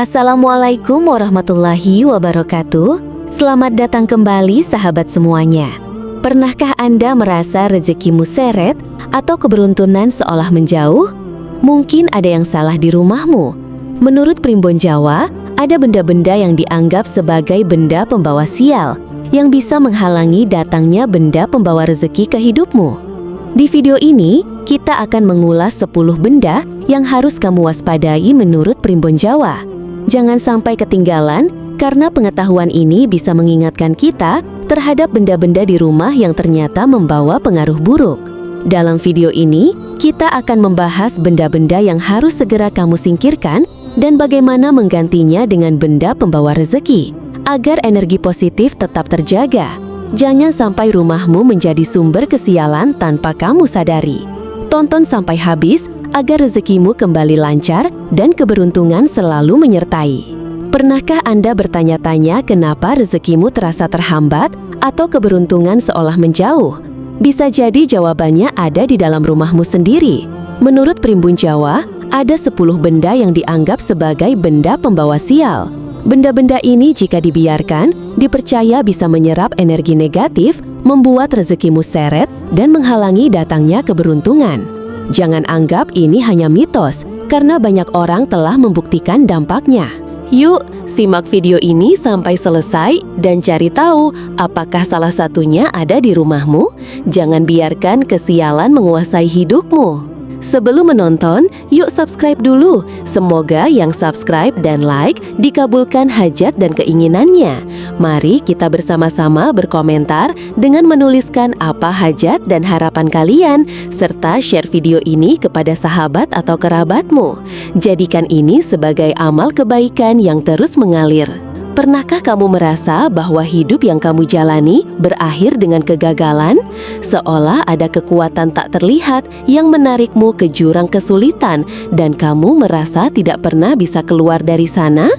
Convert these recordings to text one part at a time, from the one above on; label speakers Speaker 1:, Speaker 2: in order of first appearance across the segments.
Speaker 1: Assalamualaikum warahmatullahi wabarakatuh. Selamat datang kembali sahabat semuanya. Pernahkah Anda merasa rezekimu seret atau keberuntungan seolah menjauh? Mungkin ada yang salah di rumahmu. Menurut Primbon Jawa, ada benda-benda yang dianggap sebagai benda pembawa sial yang bisa menghalangi datangnya benda pembawa rezeki ke hidupmu. Di video ini, kita akan mengulas 10 benda yang harus kamu waspadai menurut Primbon Jawa. Jangan sampai ketinggalan, karena pengetahuan ini bisa mengingatkan kita terhadap benda-benda di rumah yang ternyata membawa pengaruh buruk. Dalam video ini, kita akan membahas benda-benda yang harus segera kamu singkirkan dan bagaimana menggantinya dengan benda pembawa rezeki, agar energi positif tetap terjaga. Jangan sampai rumahmu menjadi sumber kesialan tanpa kamu sadari. Tonton sampai habis agar rezekimu kembali lancar dan keberuntungan selalu menyertai. Pernahkah Anda bertanya-tanya kenapa rezekimu terasa terhambat atau keberuntungan seolah menjauh? Bisa jadi jawabannya ada di dalam rumahmu sendiri. Menurut Primbon Jawa, ada 10 benda yang dianggap sebagai benda pembawa sial. Benda-benda ini jika dibiarkan, dipercaya bisa menyerap energi negatif, membuat rezekimu seret, dan menghalangi datangnya keberuntungan. Jangan anggap ini hanya mitos, karena banyak orang telah membuktikan dampaknya. Yuk, simak video ini sampai selesai dan cari tahu apakah salah satunya ada di rumahmu. Jangan biarkan kesialan menguasai hidupmu. Sebelum menonton, yuk subscribe dulu. Semoga yang subscribe dan like dikabulkan hajat dan keinginannya. Mari kita bersama-sama berkomentar dengan menuliskan apa hajat dan harapan kalian, serta share video ini kepada sahabat atau kerabatmu. Jadikan ini sebagai amal kebaikan yang terus mengalir. Pernahkah kamu merasa bahwa hidup yang kamu jalani berakhir dengan kegagalan? Seolah ada kekuatan tak terlihat yang menarikmu ke jurang kesulitan dan kamu merasa tidak pernah bisa keluar dari sana?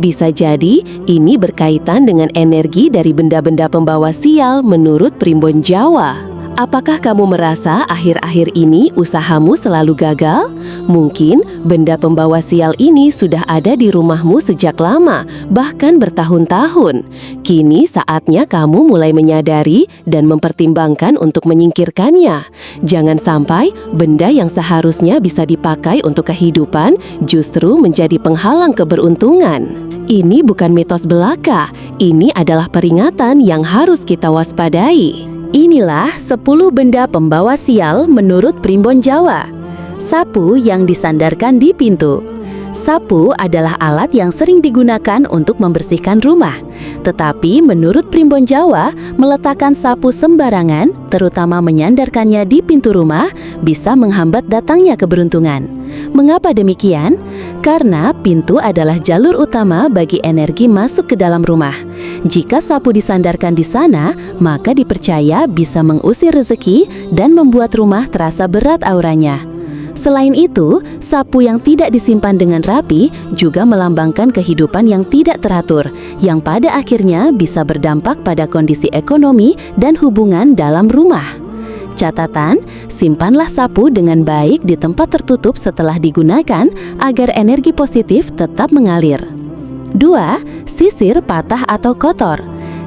Speaker 1: Bisa jadi ini berkaitan dengan energi dari benda-benda pembawa sial menurut Primbon Jawa. Apakah kamu merasa akhir-akhir ini usahamu selalu gagal? Mungkin benda pembawa sial ini sudah ada di rumahmu sejak lama, bahkan bertahun-tahun. Kini saatnya kamu mulai menyadari dan mempertimbangkan untuk menyingkirkannya. Jangan sampai benda yang seharusnya bisa dipakai untuk kehidupan justru menjadi penghalang keberuntungan. Ini bukan mitos belaka, ini adalah peringatan yang harus kita waspadai. Inilah 10 benda pembawa sial menurut Primbon Jawa. Sapu yang disandarkan di pintu. Sapu adalah alat yang sering digunakan untuk membersihkan rumah. Tetapi menurut Primbon Jawa, meletakkan sapu sembarangan, terutama menyandarkannya di pintu rumah, bisa menghambat datangnya keberuntungan. Mengapa demikian? Karena pintu adalah jalur utama bagi energi masuk ke dalam rumah. Jika sapu disandarkan di sana, maka dipercaya bisa mengusir rezeki dan membuat rumah terasa berat auranya. Selain itu, sapu yang tidak disimpan dengan rapi juga melambangkan kehidupan yang tidak teratur, yang pada akhirnya bisa berdampak pada kondisi ekonomi dan hubungan dalam rumah. Catatan, simpanlah sapu dengan baik di tempat tertutup setelah digunakan agar energi positif tetap mengalir. 2. Sisir patah atau kotor.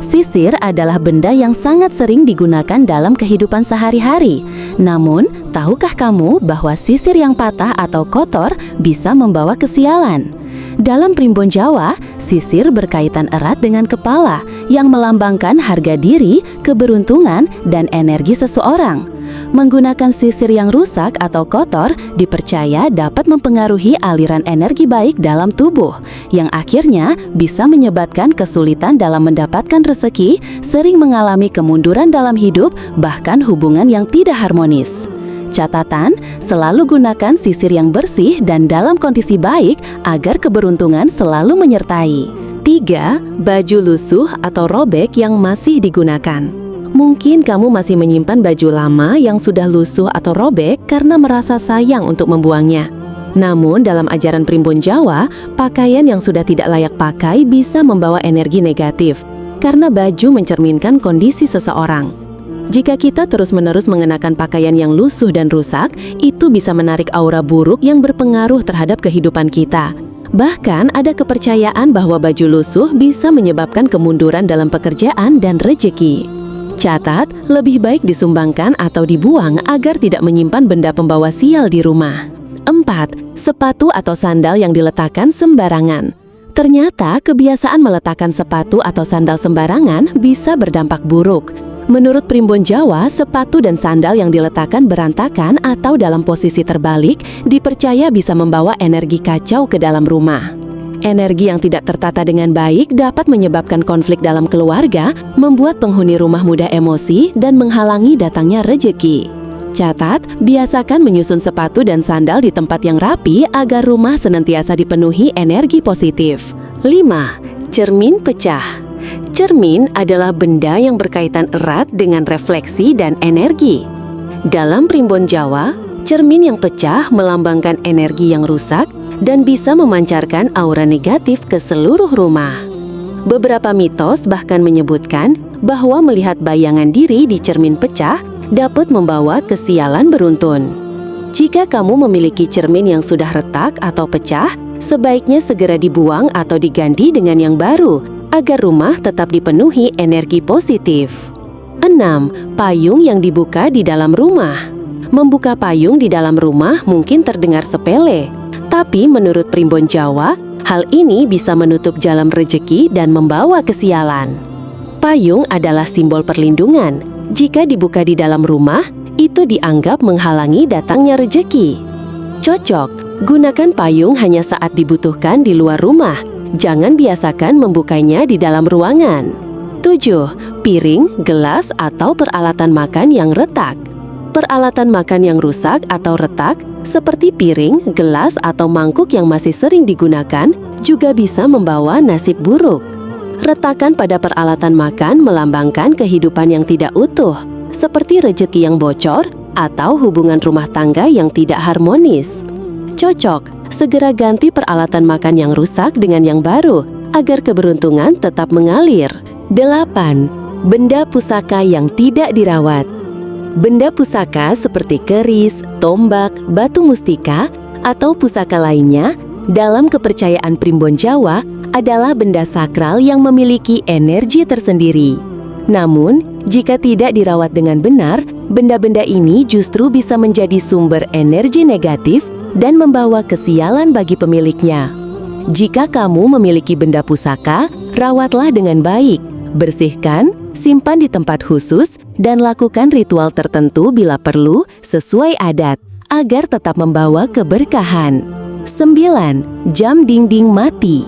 Speaker 1: Sisir adalah benda yang sangat sering digunakan dalam kehidupan sehari-hari. Namun, tahukah kamu bahwa sisir yang patah atau kotor bisa membawa kesialan? Dalam Primbon Jawa, sisir berkaitan erat dengan kepala yang melambangkan harga diri, keberuntungan, dan energi seseorang. Menggunakan sisir yang rusak atau kotor dipercaya dapat mempengaruhi aliran energi baik dalam tubuh, yang akhirnya bisa menyebabkan kesulitan dalam mendapatkan rezeki, sering mengalami kemunduran dalam hidup, bahkan hubungan yang tidak harmonis. Catatan, selalu gunakan sisir yang bersih dan dalam kondisi baik agar keberuntungan selalu menyertai. 3. Baju lusuh atau robek yang masih digunakan. Mungkin kamu masih menyimpan baju lama yang sudah lusuh atau robek karena merasa sayang untuk membuangnya. Namun dalam ajaran Primbon Jawa, pakaian yang sudah tidak layak pakai bisa membawa energi negatif, karena baju mencerminkan kondisi seseorang. Jika kita terus-menerus mengenakan pakaian yang lusuh dan rusak, itu bisa menarik aura buruk yang berpengaruh terhadap kehidupan kita. Bahkan ada kepercayaan bahwa baju lusuh bisa menyebabkan kemunduran dalam pekerjaan dan rejeki. Catat, lebih baik disumbangkan atau dibuang agar tidak menyimpan benda pembawa sial di rumah. 4. Sepatu atau sandal yang diletakkan sembarangan. Ternyata kebiasaan meletakkan sepatu atau sandal sembarangan bisa berdampak buruk. Menurut Primbon Jawa, sepatu dan sandal yang diletakkan berantakan atau dalam posisi terbalik dipercaya bisa membawa energi kacau ke dalam rumah. Energi yang tidak tertata dengan baik dapat menyebabkan konflik dalam keluarga, membuat penghuni rumah mudah emosi, dan menghalangi datangnya rejeki. Catat, biasakan menyusun sepatu dan sandal di tempat yang rapi agar rumah senantiasa dipenuhi energi positif. 5. Cermin pecah. Cermin adalah benda yang berkaitan erat dengan refleksi dan energi. Dalam Primbon Jawa, cermin yang pecah melambangkan energi yang rusak dan bisa memancarkan aura negatif ke seluruh rumah. Beberapa mitos bahkan menyebutkan bahwa melihat bayangan diri di cermin pecah dapat membawa kesialan beruntun. Jika kamu memiliki cermin yang sudah retak atau pecah, sebaiknya segera dibuang atau diganti dengan yang baru agar rumah tetap dipenuhi energi positif. 6. Payung yang dibuka di dalam rumah. Membuka payung di dalam rumah mungkin terdengar sepele, tapi menurut Primbon Jawa, hal ini bisa menutup jalan rejeki dan membawa kesialan. Payung adalah simbol perlindungan. Jika dibuka di dalam rumah, itu dianggap menghalangi datangnya rejeki. Cocok, gunakan payung hanya saat dibutuhkan di luar rumah. Jangan biasakan membukanya di dalam ruangan. 7. Piring, gelas, atau peralatan makan yang retak. Peralatan makan yang rusak atau retak, seperti piring, gelas, atau mangkuk yang masih sering digunakan, juga bisa membawa nasib buruk. Retakan pada peralatan makan melambangkan kehidupan yang tidak utuh, seperti rejeki yang bocor atau hubungan rumah tangga yang tidak harmonis. Cocok, segera ganti peralatan makan yang rusak dengan yang baru, agar keberuntungan tetap mengalir. 8. Benda pusaka yang tidak dirawat. Benda pusaka seperti keris, tombak, batu mustika, atau pusaka lainnya, dalam kepercayaan Primbon Jawa, adalah benda sakral yang memiliki energi tersendiri. Namun, jika tidak dirawat dengan benar, benda-benda ini justru bisa menjadi sumber energi negatif dan membawa kesialan bagi pemiliknya. Jika kamu memiliki benda pusaka, rawatlah dengan baik, bersihkan, simpan di tempat khusus, dan lakukan ritual tertentu bila perlu sesuai adat, agar tetap membawa keberkahan. 9. Jam dinding mati.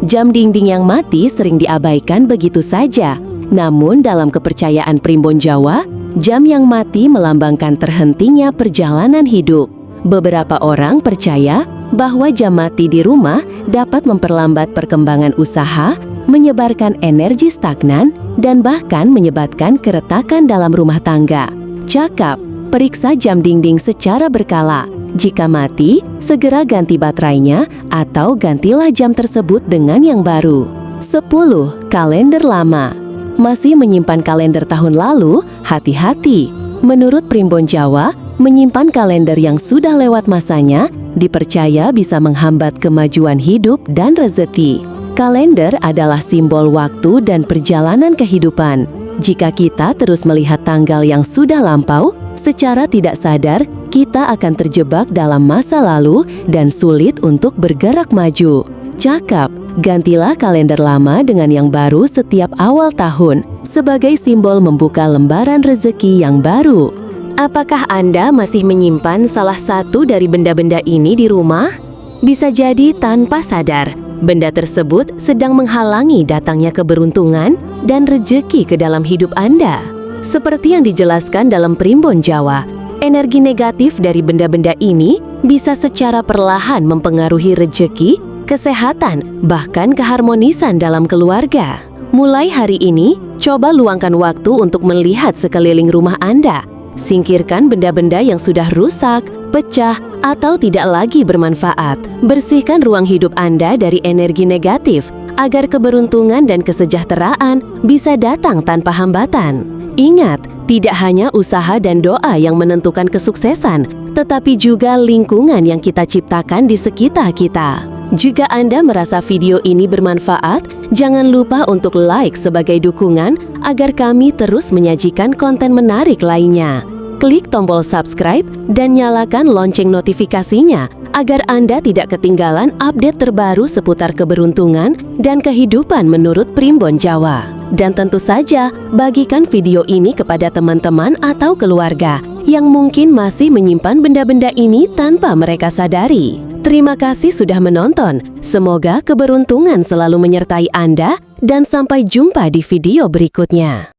Speaker 1: Jam dinding yang mati sering diabaikan begitu saja. Namun dalam kepercayaan Primbon Jawa, jam yang mati melambangkan terhentinya perjalanan hidup. Beberapa orang percaya bahwa jam mati di rumah dapat memperlambat perkembangan usaha, menyebarkan energi stagnan, dan bahkan menyebabkan keretakan dalam rumah tangga. Cakap, periksa jam dinding secara berkala. Jika mati, segera ganti baterainya atau gantilah jam tersebut dengan yang baru. 10. Kalender lama. Masih menyimpan kalender tahun lalu? Hati-hati. Menurut Primbon Jawa, menyimpan kalender yang sudah lewat masanya dipercaya bisa menghambat kemajuan hidup dan rezeki. Kalender adalah simbol waktu dan perjalanan kehidupan. Jika kita terus melihat tanggal yang sudah lampau, secara tidak sadar kita akan terjebak dalam masa lalu dan sulit untuk bergerak maju. Cakap, gantilah kalender lama dengan yang baru setiap awal tahun sebagai simbol membuka lembaran rezeki yang baru. Apakah Anda masih menyimpan salah satu dari benda-benda ini di rumah? Bisa jadi tanpa sadar, benda tersebut sedang menghalangi datangnya keberuntungan dan rejeki ke dalam hidup Anda. Seperti yang dijelaskan dalam Primbon Jawa, energi negatif dari benda-benda ini bisa secara perlahan mempengaruhi rejeki, kesehatan, bahkan keharmonisan dalam keluarga. Mulai hari ini, coba luangkan waktu untuk melihat sekeliling rumah Anda. Singkirkan benda-benda yang sudah rusak, pecah, atau tidak lagi bermanfaat. Bersihkan ruang hidup Anda dari energi negatif, agar keberuntungan dan kesejahteraan bisa datang tanpa hambatan. Ingat, tidak hanya usaha dan doa yang menentukan kesuksesan, tetapi juga lingkungan yang kita ciptakan di sekitar kita. Jika Anda merasa video ini bermanfaat, jangan lupa untuk like sebagai dukungan agar kami terus menyajikan konten menarik lainnya. Klik tombol subscribe dan nyalakan lonceng notifikasinya agar Anda tidak ketinggalan update terbaru seputar keberuntungan dan kehidupan menurut Primbon Jawa. Dan tentu saja, bagikan video ini kepada teman-teman atau keluarga yang mungkin masih menyimpan benda-benda ini tanpa mereka sadari. Terima kasih sudah menonton. Semoga keberuntungan selalu menyertai Anda dan sampai jumpa di video berikutnya.